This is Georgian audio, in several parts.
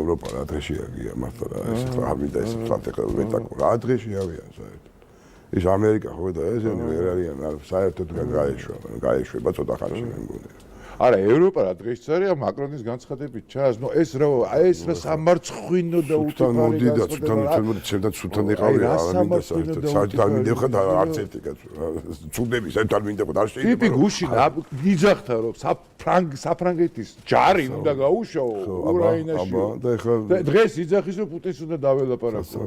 ევროპა რა დღეშია გია მართლა რა ეს ხო არ მინდა ეს სტრატეგიული მეტაკო რა დღეში ავიან საერთოდ ის ამერიკა ხო და ესენი ვერ არიან საერთოდ გაეშვება ცოტა ხანში მე მგონია არა ევროპა რა დღეშიც არის მაკრონის განცხადებით ჩას ნუ ეს რა სამარცხვინო და უთანოდი და ცუდად ცუდად იყავი რა მინდა საერთოდ არ მინდა ხა არც ერთი კაცო ცუდები საერთოდ არ მინდა არ შეიძლება ტიპი გუში გიძახთა რომ საფრანგეთის ჯარი უნდა გაუშაო უკრაინაში და დღეს იძახის რომ პუტინს უნდა დაველაპარაკო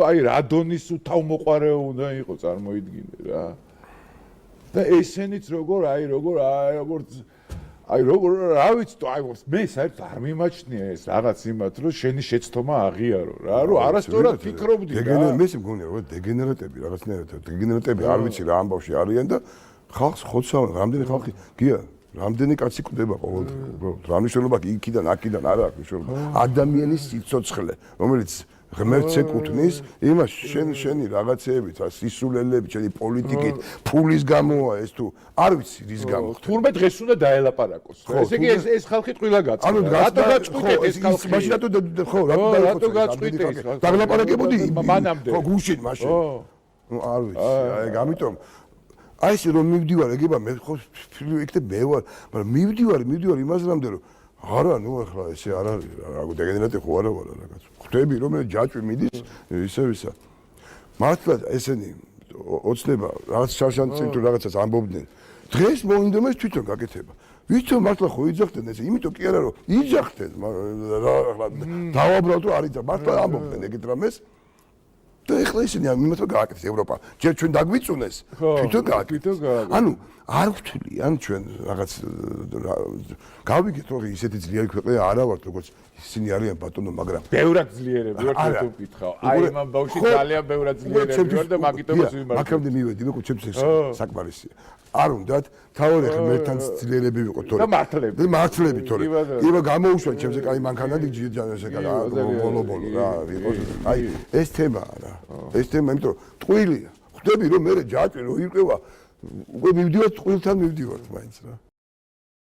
აი რადონის თავმოყარე უნდა იყოს წარმოიდგინე რა და ესენიც როგორ რა ვიცი მე საერთოდ არ მიმაჩნია ეს რაღაც იმათ რომ შენი შეცდომა აღიარო რა რომ არასწორად ფიქრობდი რა მე მგონია რომ დეგენერატები რაღაცნაირად დეგენერატები არ ვიცი რა ამბავში არიან და ხალხს ხოცავენ რამდენი ხალხი გია რამდენი კაცი კვდება ყოველდღე რა მნიშვნელობა იქიდან აქედან არა აქვს მნიშვნელობა ადამიანის სიცოცხლე რომელიც ღმერთს ეკუთვნის იმას შენი რაღაცეებით სისულელებით შენი პოლიტიკით ფულის გამოა ეს თუ არ ვიცი რის გამო თურმე დღეს უნდა დაელაპარაკოს ესე იგი ეს ხალხი ტყილა გაწა რატო გაწყვიტეთ ეს ხალხი მაშინ ხო რატო გაწყვიტეთ დაგლაპარაკებოდი მანამდე ხო გუშინ მაშინ ნუ არ ვიცი აი ამიტომ აი ეს რომ მივდივარ ეგება მე ხო იქნებ მე ვარ მაგრამ მივდივარ იმაზრამდე რომ არა ნუ ახლა ესე არ არის რა დეგენერატი ხო არა ვარ რაღაც ხვდები რომ მე ჯაჭვი მიდის ისევისა მართლა ესენი ოცნება რაღაც შარშანწინ თუ რაღაცას ამბობდნენ დღეს მოინდომეს თვითონ გაკეთება ვითომ მართლა ხო იძახდნენ ესე იმიტომ კი არა რომ იძახდნენ ახლა დავაბრალდ რომ არის მართლა ამბობდნენ ეგეთ რამეს და ეხლა ისინი ამიტომ გააკეთეს ევროპა ჯერ ჩვენ დაგვიწუნეს თვითონ გააკეთეს ანუ არ ვთვლიან ჩვენ რაღაც გავიგეთ რომ ისეთი ძლიერი ქვეყნა არა ვართ როგორც ისინი არიან ბატონო მაგრამ ბევრად ძლიერები ვართ თუ ვკითხავ აი ამ ბავშვი ძალიან ბევრად ძლიერები ვარ და მაგიტომაც ვიმართ მაგამდე მივედი მე ჩემს საკმარისია არ უნდათ თავი ღმერთთან ძლიერები ვიყო თორე და მართლები თორე იბა გამოუშვა ჩემზე კაი მანქანადი ჯანესე კაი ბოლო რა ვიყო აი ეს თემაა რა ეს თემა იმიტომ ტყუილია ხვდები რომ მე ჯაჭვი რო ირკვევა უკვე მივდივართ ტყუილთან მივდივართ მაინც რა